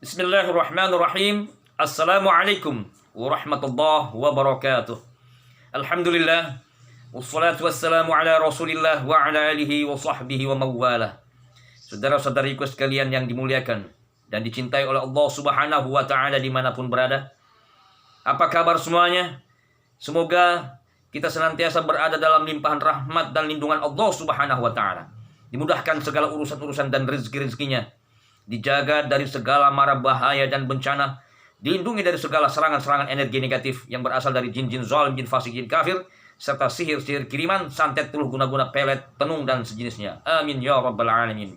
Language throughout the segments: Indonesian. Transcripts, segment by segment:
Bismillahirrahmanirrahim. Assalamualaikum warahmatullahi wabarakatuh. Alhamdulillah. Wassalatu wassalamu ala rasulillah wa ala alihi wa sahbihi wa mawalah. Saudara-saudariku sekalian yang dimuliakan dan dicintai oleh Allah subhanahu wa ta'ala dimanapun berada. Apa kabar semuanya? Semoga kita senantiasa berada dalam limpahan rahmat dan lindungan Allah subhanahu wa ta'ala. Dimudahkan segala urusan-urusan dan rezeki-rezekinya. Dijaga dari segala mara bahaya dan bencana, dilindungi dari segala serangan-serangan energi negatif yang berasal dari jin-jin zalim, jin fasik, jin kafir, serta sihir-sihir kiriman, santet, teluh, guna-guna, pelet, tenung, dan sejenisnya. Amin ya rabbal alamin.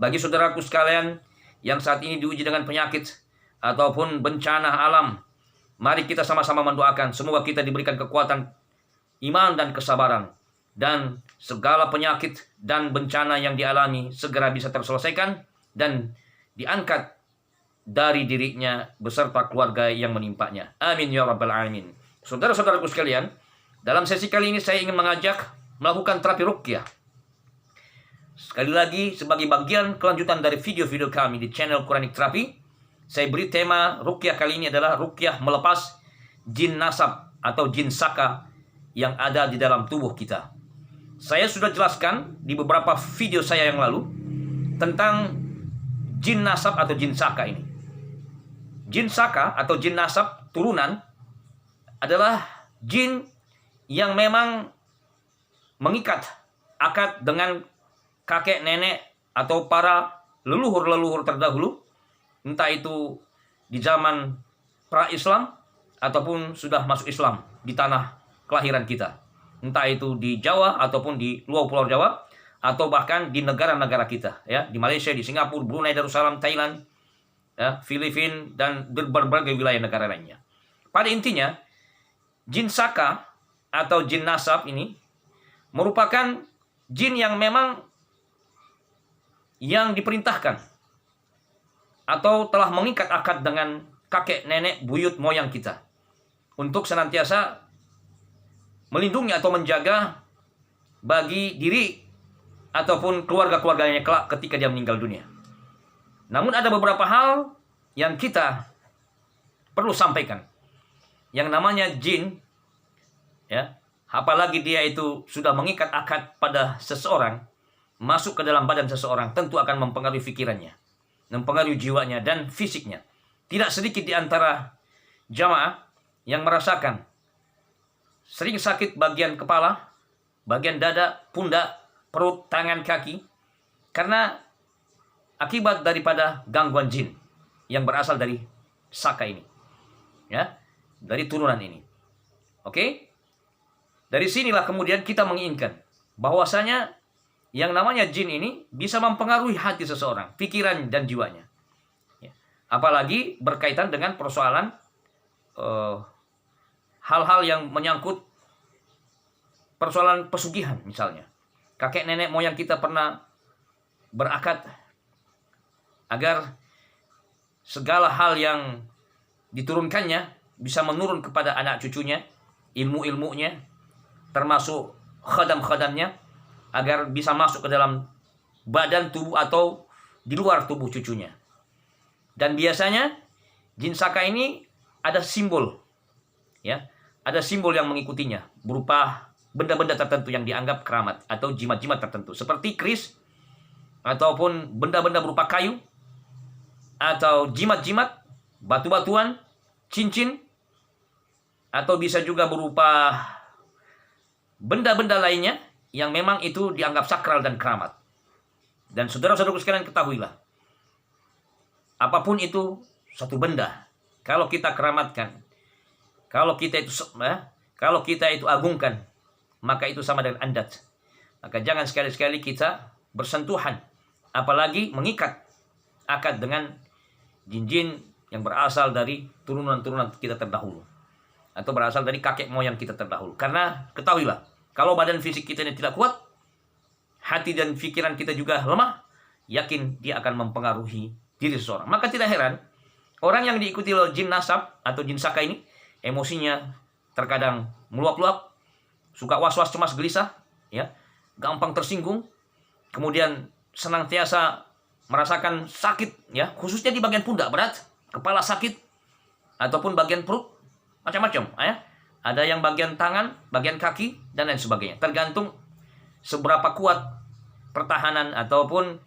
Bagi saudaraku sekalian yang saat ini diuji dengan penyakit ataupun bencana alam, mari kita sama-sama mendoakan semoga kita diberikan kekuatan iman dan kesabaran, dan segala penyakit dan bencana yang dialami segera bisa terselesaikan dan diangkat dari dirinya beserta keluarga yang menimpanya. Amin ya rabbal alamin. Saudara-saudaraku sekalian, dalam sesi kali ini saya ingin mengajak melakukan terapi ruqyah. Sekali lagi, sebagai bagian kelanjutan dari video-video kami di channel Quranic Therapy, saya beri tema ruqyah kali ini adalah ruqyah melepas jin nasab atau jin saka yang ada di dalam tubuh kita. Saya sudah jelaskan di beberapa video saya yang lalu tentang jin nasab atau jin saka ini. Jin saka atau jin nasab turunan adalah jin yang memang mengikat akad dengan kakek nenek atau para leluhur-leluhur terdahulu, entah itu di zaman pra-Islam ataupun sudah masuk Islam di tanah kelahiran kita, entah itu di Jawa ataupun di luar Pulau Jawa, atau bahkan di negara-negara kita, ya, di Malaysia, di Singapura, Brunei Darussalam, Thailand, ya, Filipina, dan berbagai wilayah negara lainnya. Pada intinya, jin saka atau jin nasab ini merupakan jin yang memang yang diperintahkan atau telah mengikat akad dengan kakek nenek buyut moyang kita untuk senantiasa melindungi atau menjaga bagi diri ataupun keluarga-keluarganya kelak ketika dia meninggal dunia. Namun ada beberapa hal yang kita perlu sampaikan. Yang namanya jin, ya, apalagi dia itu sudah mengikat akad pada seseorang, masuk ke dalam badan seseorang, tentu akan mempengaruhi pikirannya, mempengaruhi jiwanya dan fisiknya. Tidak sedikit di antara jamaah yang merasakan sering sakit bagian kepala, bagian dada, pundak, perut, tangan, kaki, karena akibat daripada gangguan jin yang berasal dari saka ini, ya, dari turunan ini. Oke? Dari sinilah kemudian kita menginginkan bahwasanya yang namanya jin ini bisa mempengaruhi hati seseorang, pikiran dan jiwanya, ya. Apalagi berkaitan dengan persoalan hal-hal yang menyangkut persoalan pesugihan misalnya. Kakek nenek moyang kita pernah berakad agar segala hal yang diturunkannya bisa menurun kepada anak cucunya, ilmu-ilmunya, termasuk khadam-khadamnya, agar bisa masuk ke dalam badan tubuh atau di luar tubuh cucunya. Dan biasanya jin saka ini ada simbol, ya, ada simbol yang mengikutinya berupa benda-benda tertentu yang dianggap keramat atau jimat-jimat tertentu seperti keris ataupun benda-benda berupa kayu atau jimat-jimat, batu-batuan, cincin, atau bisa juga berupa benda-benda lainnya yang memang itu dianggap sakral dan keramat. Dan saudara-saudaraku sekalian ketahuilah, apapun itu satu benda, kalau kita keramatkan, kalau kita itu agungkan, maka itu sama dengan andat. Maka jangan sekali-sekali kita bersentuhan, apalagi mengikat akad dengan jin-jin yang berasal dari turunan-turunan kita terdahulu, atau berasal dari kakek moyang kita terdahulu. Karena ketahuilah, kalau badan fisik kita ini tidak kuat, hati dan pikiran kita juga lemah, yakin dia akan mempengaruhi diri seseorang. Maka tidak heran, orang yang diikuti oleh jin nasab atau jin saka ini, emosinya terkadang meluap-luap, suka was-was, cemas, gelisah, ya, gampang tersinggung, kemudian senantiasa merasakan sakit, ya, khususnya di bagian pundak berat, kepala sakit, ataupun bagian perut, macam-macam, ya. Ada yang bagian tangan, bagian kaki, dan lain sebagainya. Tergantung seberapa kuat pertahanan ataupun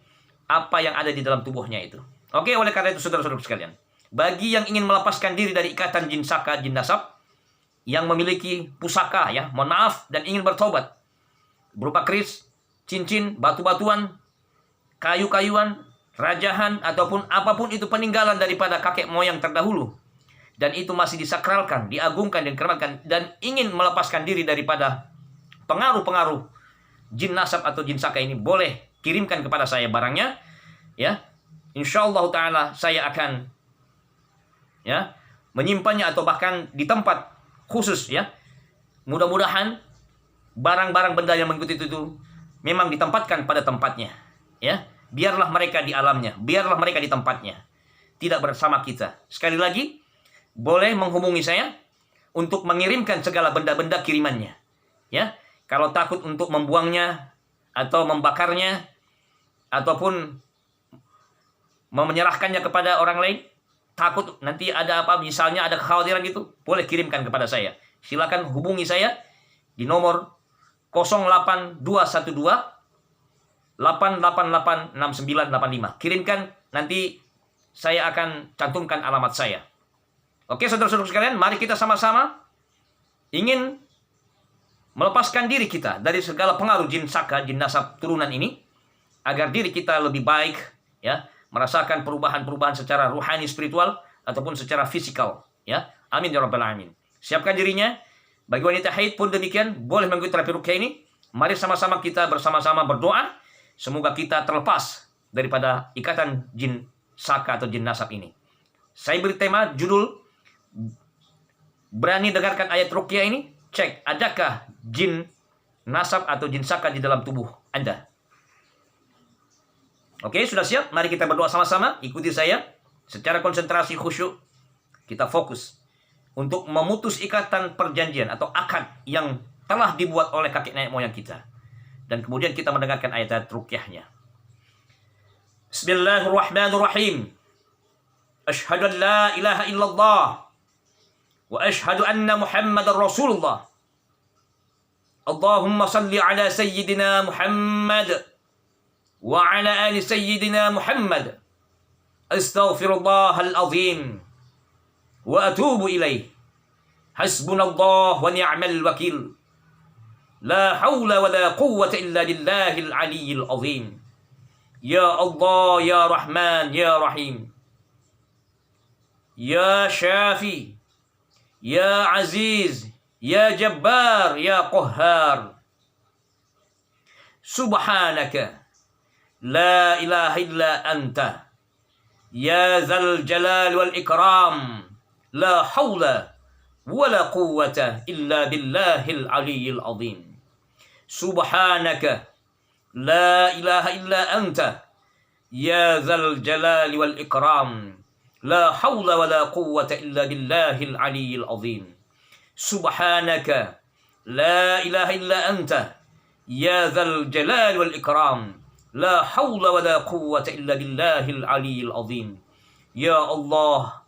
apa yang ada di dalam tubuhnya itu. Oke, oleh karena itu saudara-saudara sekalian, bagi yang ingin melepaskan diri dari ikatan jin saka, jin nasab, yang memiliki pusaka, ya, mohon maaf, dan ingin bertobat, berupa keris, cincin, batu-batuan, kayu-kayuan, rajahan, ataupun apapun itu peninggalan daripada kakek moyang terdahulu, dan itu masih disakralkan, diagungkan, dan dikeramatkan, dan ingin melepaskan diri daripada pengaruh-pengaruh jin nasab atau jin saka ini, boleh kirimkan kepada saya barangnya, ya. Insyaallah taala saya akan, ya, menyimpannya atau bahkan di tempat khusus, ya. Mudah-mudahan barang-barang benda yang mengikuti itu memang ditempatkan pada tempatnya, ya. Biarlah mereka di alamnya, biarlah mereka di tempatnya, tidak bersama kita. Sekali lagi, boleh menghubungi saya untuk mengirimkan segala benda-benda kirimannya, ya. Kalau takut untuk membuangnya atau membakarnya ataupun menyerahkannya kepada orang lain, takut nanti ada apa, misalnya ada kekhawatiran gitu, boleh kirimkan kepada saya. Silakan hubungi saya di nomor 08212 888 6985. Kirimkan, nanti saya akan cantumkan alamat saya. Oke, saudara-saudara sekalian, mari kita sama-sama ingin melepaskan diri kita dari segala pengaruh jin saka, jin nasab turunan ini, agar diri kita lebih baik, ya, merasakan perubahan-perubahan secara ruhani, spiritual, ataupun secara fisikal, ya. Amin ya rabbal alamin. Siapkan dirinya. Bagi wanita haid pun demikian, boleh mengikuti terapi ruqyah ini. Mari sama-sama kita bersama-sama berdoa, semoga kita terlepas daripada ikatan jin saka atau jin nasab ini. Saya beri tema, judul, berani dengarkan ayat ruqyah ini, cek adakah jin nasab atau jin saka di dalam tubuh Anda. Oke, sudah siap? Mari kita berdoa sama-sama. Ikuti saya secara konsentrasi, khusyuk. Kita fokus untuk memutus ikatan perjanjian atau akad yang telah dibuat oleh kakek nenek moyang kita. Dan kemudian kita mendengarkan ayat-ayat ruqyahnya. Bismillahirrahmanirrahim. Asyhadu an la ilaha illallah wa asyhadu anna Muhammadar Rasulullah. Allahumma salli ala sayyidina Muhammad wa ala ali sayyidina Muhammad. Astaghfirullahal azim wa atubu ilaih. Hasbunallah wa ni'mal wakil. La hawla wa la quwwata illa billahil aliyyil azim. Ya Allah, ya Rahman, ya Rahim. Ya Syafi, ya Aziz, ya Jabbar, ya Qahhar. Subhanaka la ilaha illa anta, ya zal jalal wal ikram. La hawla wa la quwwata illa billahil aliyyil azim. Subhanaka la ilaha illa anta, ya zal jalal wal ikram. La hawla wa la quwwata illa billahil aliyyil azim. Subhanaka la ilaha illa anta, ya zal jalal wal ikram. La hawla wa la quwwata illa billahil aliyyil azim. Ya Allah,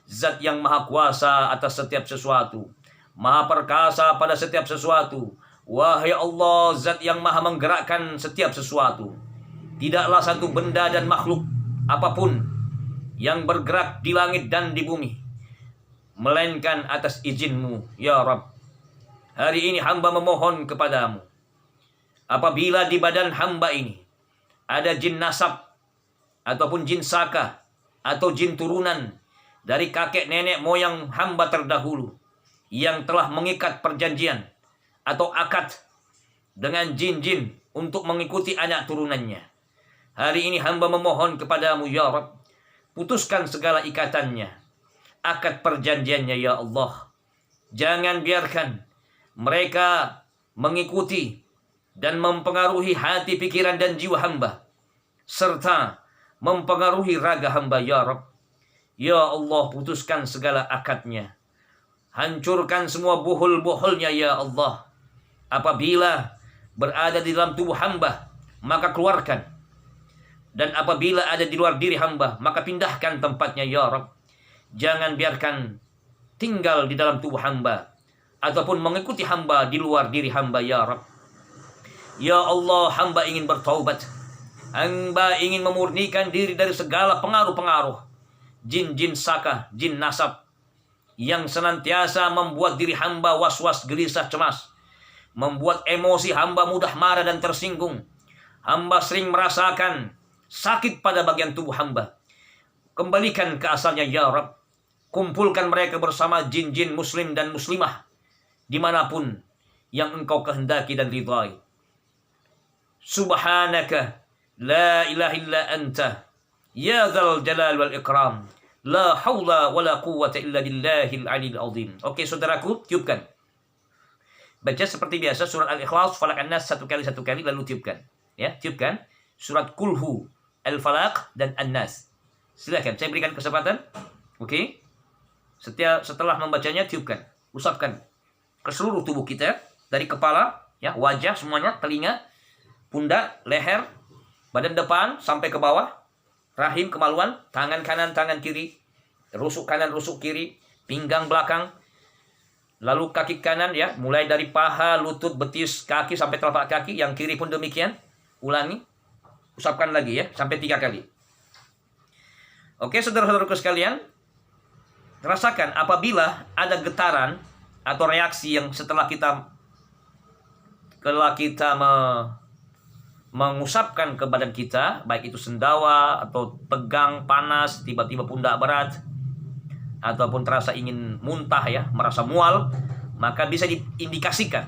Zat yang maha kuasa atas setiap sesuatu, maha perkasa pada setiap sesuatu. Wahai Allah, Zat yang maha menggerakkan setiap sesuatu. Tidaklah satu benda dan makhluk apapun yang bergerak di langit dan di bumi melainkan atas izin-Mu, ya Rabb. Hari ini hamba memohon kepadamu, apabila di badan hamba ini ada jin nasab ataupun jin saka atau jin turunan dari kakek nenek moyang hamba terdahulu yang telah mengikat perjanjian atau akad dengan jin-jin untuk mengikuti anak turunannya, hari ini hamba memohon kepadamu, ya Rabb, putuskan segala ikatannya, akad perjanjiannya, ya Allah. Jangan biarkan mereka mengikuti dan mempengaruhi hati, pikiran, dan jiwa hamba, serta mempengaruhi raga hamba, ya Rabb. Ya Allah, putuskan segala akadnya, hancurkan semua buhul-buhulnya, ya Allah. Apabila berada di dalam tubuh hamba, maka keluarkan Dan apabila ada di luar diri hamba, maka pindahkan tempatnya ya Rabb. Jangan biarkan tinggal di dalam tubuh hamba ataupun mengikuti hamba di luar diri hamba ya Rabb. Ya Allah, hamba ingin bertaubat. Hamba ingin memurnikan diri dari segala pengaruh-pengaruh jin-jin saka, jin nasab yang senantiasa membuat diri hamba was-was, gelisah, cemas, membuat emosi hamba mudah marah dan tersinggung. Hamba sering merasakan sakit pada bagian tubuh hamba. Kembalikan ke asalnya ya Rabb. Kumpulkan mereka bersama jin-jin muslim dan muslimah dimanapun yang engkau kehendaki dan ridhai. Subhanaka la ilaha illa anta ya dzal jalal wal ikram. La haula wala quwwata illa billahil aliyil azim. Oke saudaraku, tiupkan. Baca seperti biasa surat Al-Ikhlas, Falaq, An-Nas satu kali lalu tiupkan. Ya, tiupkan surat Kulhu, Al-Falaq dan An-Nas. Silakan, saya berikan kesempatan. Oke. Setelah membacanya tiupkan, usapkan ke seluruh tubuh kita dari kepala, ya, wajah semuanya, telinga, pundak, leher, badan depan sampai ke bawah, rahim, kemaluan, tangan kanan, tangan kiri, rusuk kanan, rusuk kiri, pinggang belakang, lalu kaki kanan, ya, mulai dari paha, lutut, betis, kaki sampai telapak kaki, yang kiri pun demikian. Ulangi, usapkan lagi ya, sampai 3 kali. Oke, saudara-saudaraku sekalian, rasakan apabila ada getaran atau reaksi yang setelah kita mengusapkan ke badan kita, baik itu sendawa atau tegang, panas, tiba-tiba pundak berat, ataupun terasa ingin muntah, ya, merasa mual, maka bisa diindikasikan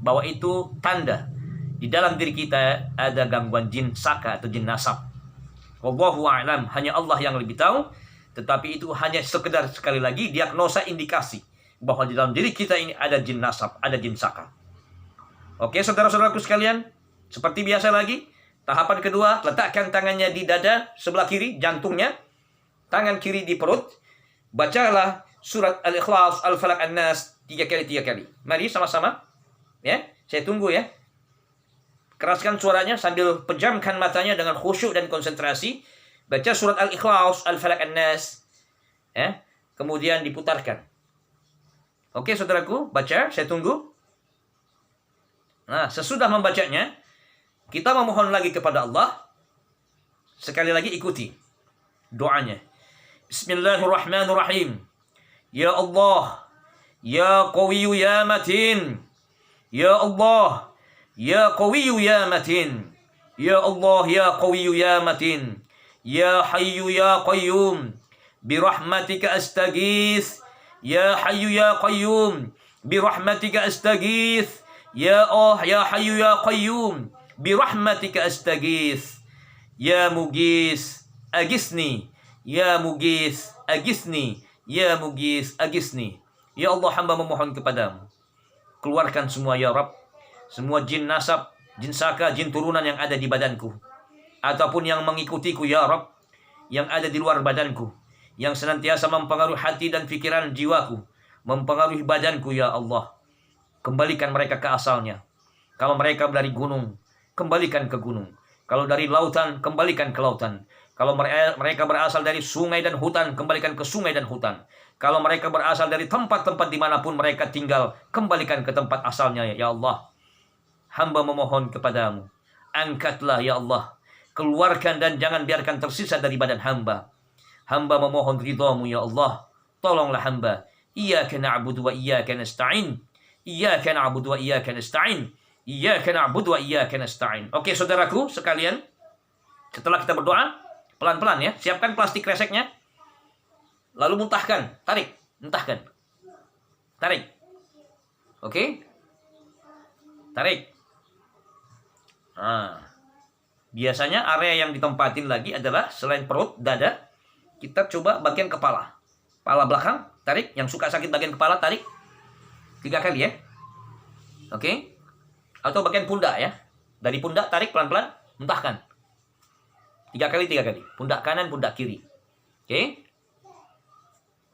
bahwa itu tanda di dalam diri kita ada gangguan jin saka atau jin nasab. Wallahu a'lam, hanya Allah yang lebih tahu, tetapi itu hanya sekedar sekali lagi diagnosa, indikasi bahwa di dalam diri kita ini ada jin nasab, ada jin saka. Oke, saudara-saudaraku sekalian, seperti biasa lagi, tahapan kedua, letakkan tangannya di dada sebelah kiri, jantungnya, tangan kiri di perut. Bacalah surat Al-Ikhlas, Al-Falaq, An-Nas 3 kali. Mari sama-sama. Ya, saya tunggu ya. Keraskan suaranya sambil pejamkan matanya dengan khusyuk dan konsentrasi. Baca surat Al-Ikhlas, Al-Falaq, An-Nas. Ya, kemudian diputarkan. Oke, saudaraku, baca, saya tunggu. Nah, sesudah membacanya, kita memohon lagi kepada Allah. Sekali lagi ikuti doanya. Bismillahirrahmanirrahim. Ya Allah, ya Qawiyyu ya Matin. Ya Allah, ya Qawiyyu ya Matin. Ya Allah, ya Qawiyyu ya Matin. Ya Hayyu ya Qayyum. Birahmatika astaghits. Ya Hayyu ya Qayyum. Birahmatika astaghits. Ya Allah, ya Hayyu ya Qayyum. Birahmatika astaghits. Ya Mughis, agisni. Ya Mughis, agisni. Ya Mughis, agisni. Ya Allah, hamba memohon kepadamu. Keluarkan semua ya Rabb, semua jin nasab, jin saka, jin turunan yang ada di badanku, ataupun yang mengikutiku ya Rabb, yang ada di luar badanku, yang senantiasa mempengaruhi hati dan pikiran jiwaku, mempengaruhi badanku ya Allah. Kembalikan mereka ke asalnya. Kalau mereka dari gunung, kembalikan ke gunung. Kalau dari lautan, kembalikan ke lautan. Kalau mereka berasal dari sungai dan hutan, kembalikan ke sungai dan hutan. Kalau mereka berasal dari tempat-tempat dimanapun mereka tinggal, kembalikan ke tempat asalnya ya Allah. Hamba memohon kepadamu, angkatlah ya Allah. Keluarkan dan jangan biarkan tersisa dari badan hamba. Hamba memohon ridhamu ya Allah. Tolonglah hamba. Iyyaka na'budu wa iyyaka nasta'in. Iyyaka na'budu wa iyyaka nasta'in. Iyyaka na'budu wa iyyaka nasta'in. Oke, saudaraku sekalian, setelah kita berdoa, pelan-pelan ya, siapkan plastik kreseknya. Lalu muntahkan, tarik, muntahkan. Tarik. Oke? Tarik. Nah, biasanya area yang ditempatin lagi adalah selain perut, dada, kita coba bagian kepala. Kepala belakang, tarik. Yang suka sakit bagian kepala, tarik 3 kali ya. Oke? Atau bagian pundak ya. Dari pundak, tarik pelan-pelan, muntahkan. 3 kali. Pundak kanan, pundak kiri. Oke?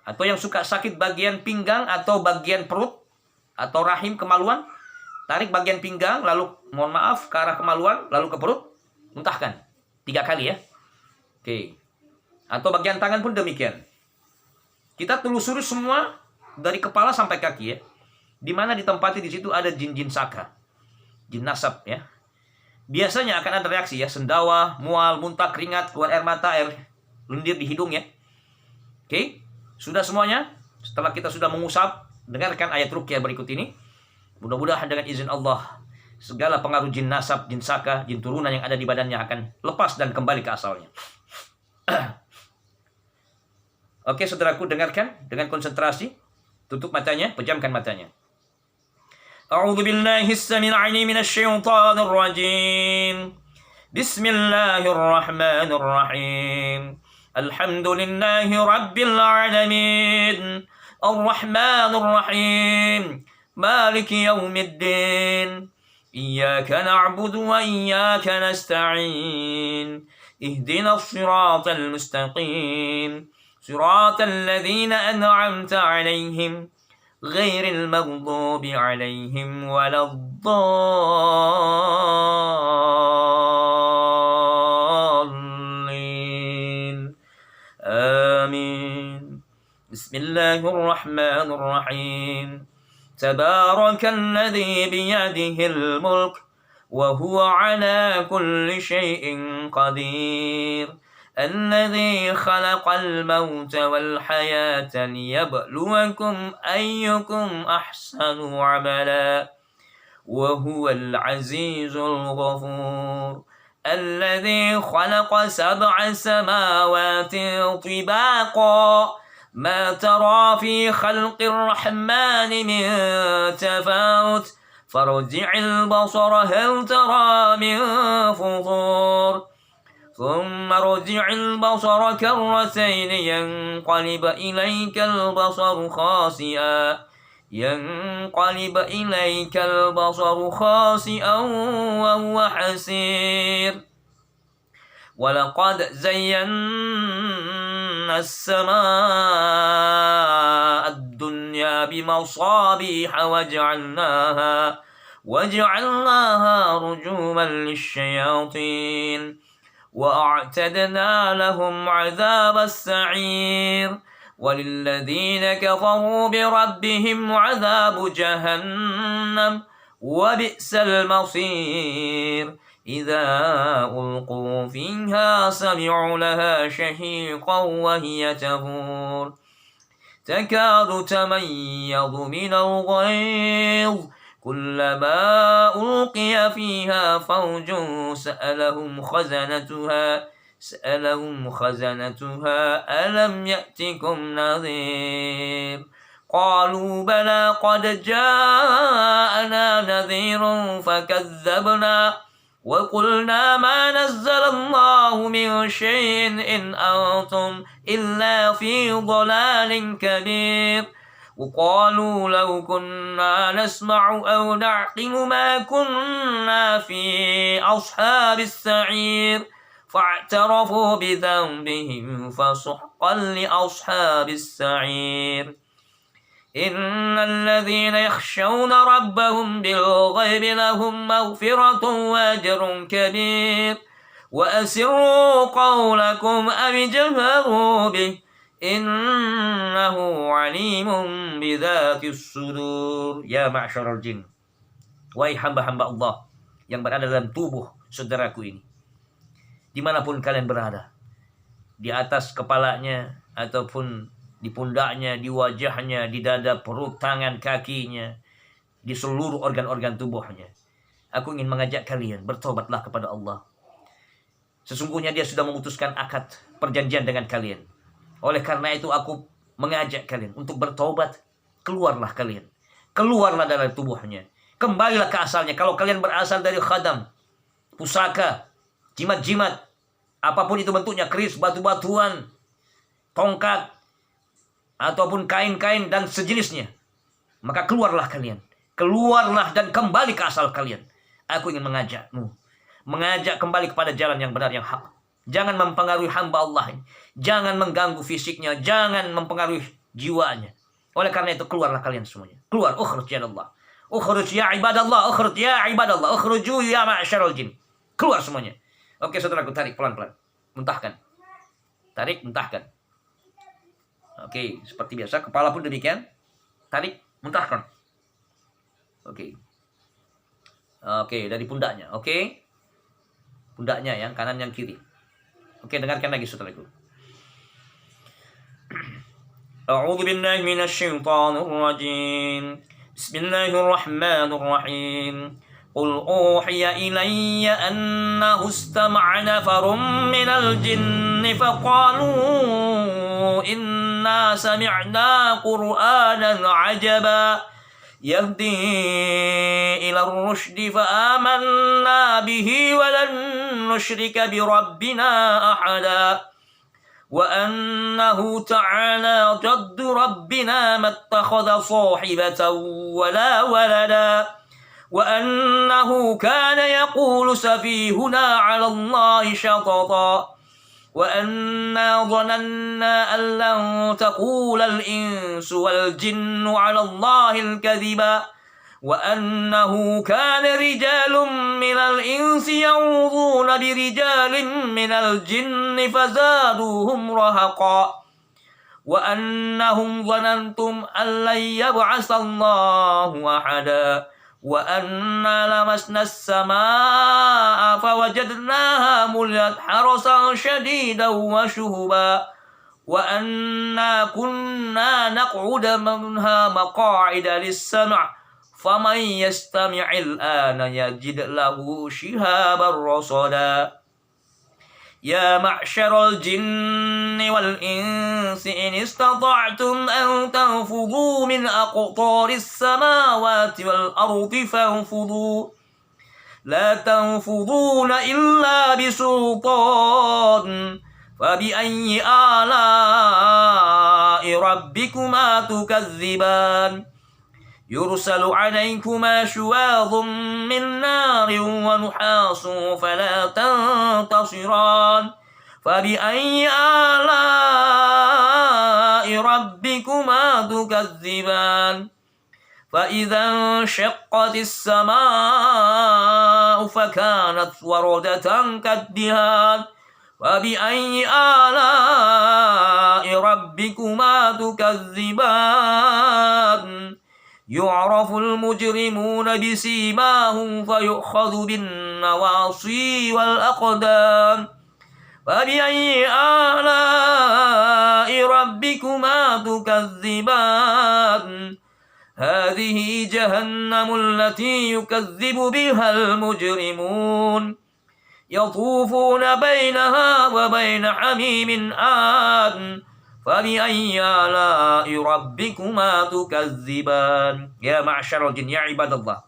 Atau yang suka sakit bagian pinggang atau bagian perut atau rahim, kemaluan, tarik bagian pinggang, lalu mohon maaf ke arah kemaluan, lalu ke perut, muntahkan. 3 kali ya. Oke. Atau bagian tangan pun demikian. Kita telusuri semua dari kepala sampai kaki ya. Di mana ditempati di situ ada jin-jin saka. Jin nasab ya. Biasanya akan ada reaksi ya, sendawa, mual, muntah, keringat, keluar air mata, air lendir di hidung ya. Oke, sudah semuanya? Setelah kita sudah mengusap, dengarkan ayat ruqyah berikut ini. Mudah-mudahan dengan izin Allah, segala pengaruh jin nasab, jin saka, jin turunan yang ada di badannya akan lepas dan kembali ke asalnya. Oke, saudaraku, dengarkan dengan konsentrasi. Tutup matanya, pejamkan matanya. أعوذ بالله السميع العليم من الشيطان الرجيم بسم الله الرحمن الرحيم الحمد لله رب العالمين الرحمن الرحيم مالك يوم الدين إياك نعبد وإياك نستعين اهدنا الصراط المستقيم صراط الذين أنعمت عليهم غير المغضوب عليهم ولا الضالين آمين بسم الله الرحمن الرحيم تبارك الذي بيده الملك وهو على كل شيء قدير الذي خلق الموت والحياة ليبلوكم أيكم أحسن عملا وهو العزيز الغفور الذي خلق 7 سماوات طباقا ما ترى في خلق الرحمن من تفاوت فارجع البصر هل ترى من فطور ثم رجع البصر كرتين ينقلب إليك البصر خاسئا وهو حسير ولقد زينا السماء الدنيا بمصابيح وجعلناها رجوما للشياطين وأعتدنا لهم عذاب السعير وللذين كفروا بربهم عذاب جهنم وبئس المصير إذا ألقوا فيها سمعوا لها شهيقا وهي تفور تكاد تميض من الغيظ كلما ألقي فيها فوج سألهم خزنتها ألم يأتكم نذير قالوا بلى قد جاءنا نذير فكذبنا وقلنا ما نزل الله من شيء إن أنتم إلا في ضلال كبير وقالوا لو كنا نسمع أو نعقل ما كنا في أصحاب السعير فاعترفوا بذنبهم فسحقا لأصحاب السعير إن الذين يخشون ربهم بالغيب لهم مغفرة وأجر كبير وأسروا قولكم أو اجهروا به Innahu alimun bidzatis sudur. Ya ma'syaral jin, wahai hamba-hamba Allah yang berada dalam tubuh saudaraku ini, dimanapun kalian berada, di atas kepalanya ataupun di pundaknya, di wajahnya, di dada, perut, tangan, kakinya, di seluruh organ-organ tubuhnya, aku ingin mengajak kalian bertobatlah kepada Allah. Sesungguhnya Dia sudah memutuskan akad perjanjian dengan kalian. Oleh karena itu aku mengajak kalian untuk bertobat. Keluarlah kalian. Keluarlah dari tubuhnya. Kembalilah ke asalnya. Kalau kalian berasal dari khadam, pusaka, jimat-jimat, apapun itu bentuknya, keris, batu-batuan, tongkat, ataupun kain-kain dan sejenisnya, maka keluarlah kalian. Keluarlah dan kembali ke asal kalian. Aku ingin mengajakmu. Mengajak kembali kepada jalan yang benar, yang hak. Jangan mempengaruhi hamba Allah ini. Jangan mengganggu fisiknya. Jangan mempengaruhi jiwanya. Oleh karena itu keluarlah kalian semuanya. Keluar. Ukhruj ya Allah. Ukhruj ya ibadallah. Ukhruj ya ibadallah. Ukhruju ya ma'asyaral jin. Keluar semuanya. Oke, saudaraku, tarik pelan-pelan. Muntahkan. Tarik, muntahkan. Oke, seperti biasa. Kepala pun demikian. Tarik, muntahkan. Oke. Oke, dari pundaknya. Oke. Pundaknya yang kanan, yang kiri. Oke, dengarkan lagi, saudaraku. A'udzu billahi minasyaitonir rajim. Bismillahirrahmanirrahim. قل أوحي إلي أنه استمع نفر من الجن فقالوا إنا سمعنا قرآنا عجبا يهدي إلى الرشد فآمنا به ولن نشرك بربنا أحدا وأنه تعالى جد ربنا ما اتخذ صاحبة ولا ولدا وأنه كان يقول سفيهنا على الله شططا وأنا ظننا أن لن تقول الإنس والجن على الله الكذبا وأنه كان رجال من الإنس يعوذون برجال من الجن فزادوهم رهقا وأنهم ظننتم أن لن يبعث الله أحدا وأنا لمسنا السماء فوجدناها ملئت حرسا شديدا وشهبا وأنا كنا نقعد منها مقاعد للسمع فمن يستمع الآن يجد له شهابا رصدا يا معشر الجن والإنس إن استطعتم أن تنفذوا من أقطار السماوات والأرض فانفذوا لا تنفذون إلا بسلطان فبأي آلاء ربكما تكذبان يرسل عليكما شواظ من نار ونحاس فلا تنتصران فبأي آلاء ربكما تكذبان فإذا انشقت السماء فكانت وردة كالدهان فبأي آلاء ربكما تكذبان يعرف المجرمون بسيماهم فيؤخذ بالنواصي والأقدام فبأي آلاء ربكما تكذبان هذه جهنم التي يكذب بها المجرمون يطوفون بينها وبين حميم آن فبأي آلاء ربكما تكذبان يا معشر الجن ya ibadallah.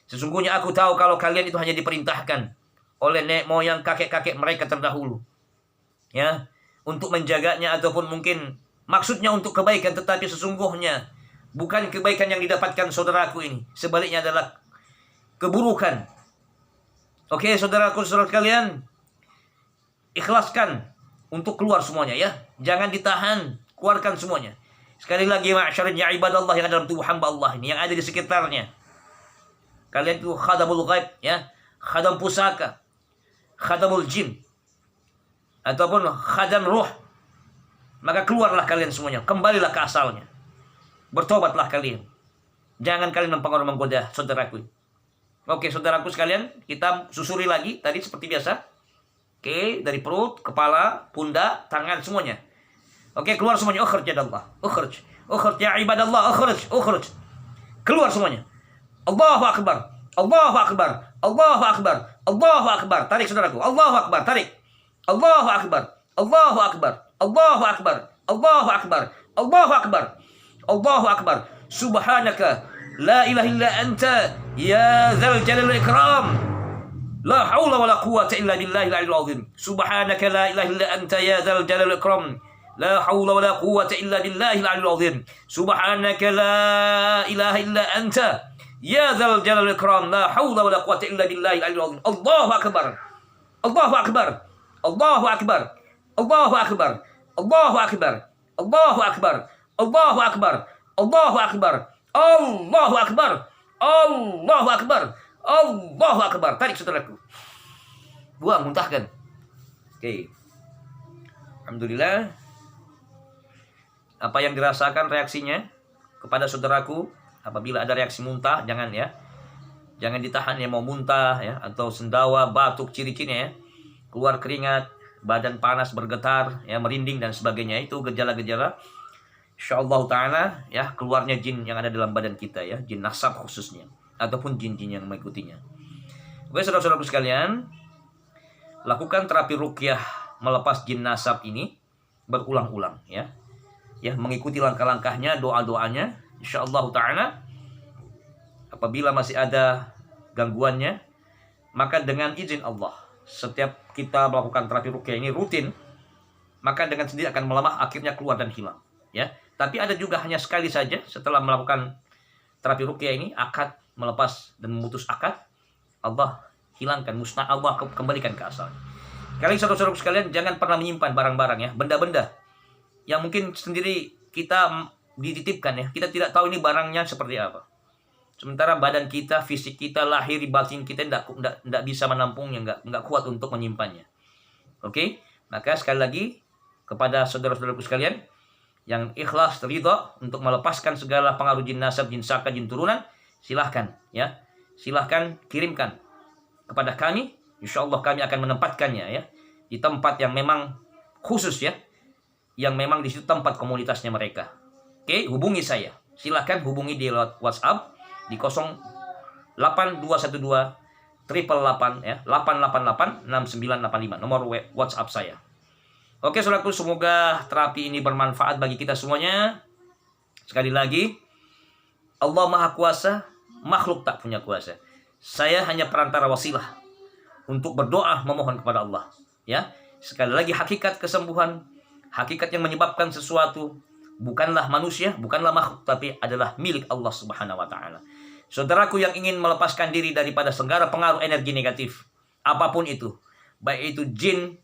Sesungguhnya aku tahu kalau kalian itu hanya diperintahkan oleh nenek moyang kakek-kakek mereka terdahulu, ya, untuk menjaganya ataupun mungkin maksudnya untuk kebaikan, tetapi sesungguhnya bukan kebaikan yang didapatkan saudaraku ini, sebaliknya adalah keburukan. Oke, saudaraku, saudara kalian, ikhlaskan untuk keluar semuanya, ya. Jangan ditahan, keluarkan semuanya. Sekali lagi, ma'asyirin ya ibadallah yang ada dalam tubuh hamba Allah ini, yang ada di sekitarnya. Kalian itu khadamul ghaib, ya, khadam pusaka, khadamul jin, ataupun khadam ruh. Maka keluarlah kalian semuanya, kembalilah ke asalnya. Bertobatlah kalian. Jangan kalian mempengaruhi menggoda saudaraku. Oke, saudaraku sekalian, kita susuri lagi tadi seperti biasa. Oke, dari perut, kepala, pundak, tangan, semuanya. Oke, keluar semuanya. Ukhrij ya Allah. Ukhrij. Ukhrij ya ibadallah. Ukhrij. Ukhrij. Keluar semuanya. Allahu Akbar. Allahu Akbar. Allahu Akbar. Allahu Akbar. Tarik saudaraku. Allahu Akbar. Tarik. Allahu Akbar. Allahu Akbar. Allahu Akbar. Allahu Akbar. Allahu Akbar. Allahu Akbar. Subhanaka la ilaha illa anta ya dzal jalali wal ikram. La haula wala quwwata illa billahil aliyyil azim. Subhanaka la ilaha illa anta ya dzal jalali wal ikram. La haula wala quwwata illa billahil aliyyil azim. Subhanaka la ilaha illa anta ya dzal jalali wal ikram. La haula wala quwwata illa billahil aliyyil azim. Allahu akbar. Allahu akbar. Allahu akbar. Allahu akbar. Allahu akbar. Allahu akbar. Allahu akbar. Allahu akbar. Allahu akbar. Allahu akbar. Allahu akbar. Tarik saudaraku. buang, muntahkan. Oke. Alhamdulillah. Apa yang dirasakan reaksinya kepada saudaraku apabila ada reaksi muntah, jangan ya. Jangan ditahan ya, mau muntah ya, atau sendawa, batuk, ciri-cirinya ya. Keluar keringat, badan panas, bergetar, ya, merinding dan sebagainya. Itu gejala-gejala insyaallah taala ya, keluarnya jin yang ada dalam badan kita ya, jin nasab khususnya ataupun jin-jin yang mengikutinya. Oke, saudara-saudaraku sekalian, lakukan terapi ruqyah melepas jin nasab ini berulang-ulang ya. Ya, mengikuti langkah-langkahnya, doa-doanya, insyaallah taala. Apabila masih ada gangguannya, maka dengan izin Allah, setiap kita melakukan terapi ruqyah ini rutin, maka dengan sendiri akan melemah, akhirnya keluar dan hilang ya. Tapi ada juga hanya sekali saja setelah melakukan terapi ruqyah ini, akad melepas dan memutus akad, Allah hilangkan, musnah, Allah kembalikan ke asalnya. Kalian saudara-saudaraku sekalian, jangan pernah menyimpan barang-barang ya, benda-benda yang mungkin sendiri kita dititipkan ya, kita tidak tahu ini barangnya seperti apa. Sementara badan kita, fisik kita, lahir, batin kita tidak bisa menampungnya, tidak kuat untuk menyimpannya. Oke, maka sekali lagi kepada saudara-saudaraku sekalian yang ikhlas, ridha untuk melepaskan segala pengaruh jin nasab, jin saka, jin turunan, silahkan ya, silahkan kirimkan kepada kami. Insyaallah kami akan menempatkannya ya di tempat yang memang khusus ya, yang memang di situ tempat komunitasnya mereka. Oke, hubungi saya. Silahkan hubungi di WhatsApp di 08212 888 ya, 888 6985, nomor WhatsApp saya. Oke, saudaraku, semoga terapi ini bermanfaat bagi kita semuanya. Sekali lagi, Allah Maha Kuasa, makhluk tak punya kuasa. Saya hanya perantara wasilah untuk berdoa memohon kepada Allah. Ya, sekali lagi, hakikat kesembuhan, hakikat yang menyebabkan sesuatu bukanlah manusia, bukanlah makhluk, tapi adalah milik Allah Subhanahu wa taala. Saudaraku yang ingin melepaskan diri daripada segala pengaruh energi negatif, apapun itu, baik itu jin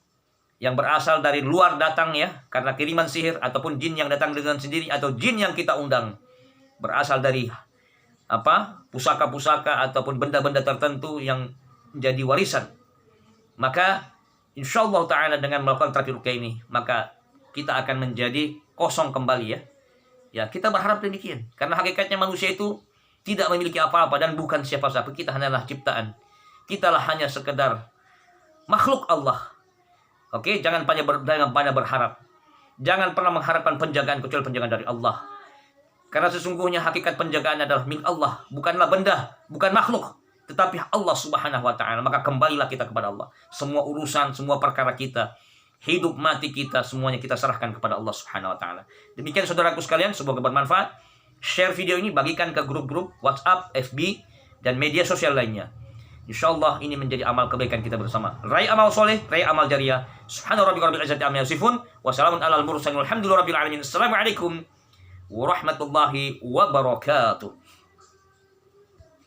yang berasal dari luar datang ya, karena kiriman sihir, ataupun jin yang datang dengan sendiri, atau jin yang kita undang berasal dari pusaka-pusaka ataupun benda-benda tertentu yang menjadi warisan, maka insyaallah taala dengan melakukan terapi ruqyah ini, maka kita akan menjadi kosong kembali ya. Ya, kita berharap demikian. Karena hakikatnya manusia itu tidak memiliki apa-apa dan bukan siapa-siapa. Kita hanyalah ciptaan. Kitalah hanya sekedar makhluk Allah. Oke, jangan banyak berharap. Jangan pernah mengharapkan penjagaan kecuali penjagaan dari Allah. Karena sesungguhnya hakikat penjagaan adalah milik Allah, bukanlah benda, bukan makhluk, tetapi Allah Subhanahu wa taala. Maka kembalilah kita kepada Allah. Semua urusan, semua perkara kita, hidup mati kita, semuanya kita serahkan kepada Allah Subhanahu wa taala. Demikian saudaraku sekalian, semoga bermanfaat. Share video ini, bagikan ke grup-grup WhatsApp, FB, dan media sosial lainnya. Insyaallah ini menjadi amal kebaikan kita bersama. Raih amal soleh, raih amal jariah. Subhana rabbika rabbil izzati amma yasifun, wa salamun alal mursalin walhamdulillahi rabbil alamin. Assalamualaikum warahmatullahi wabarakatuh.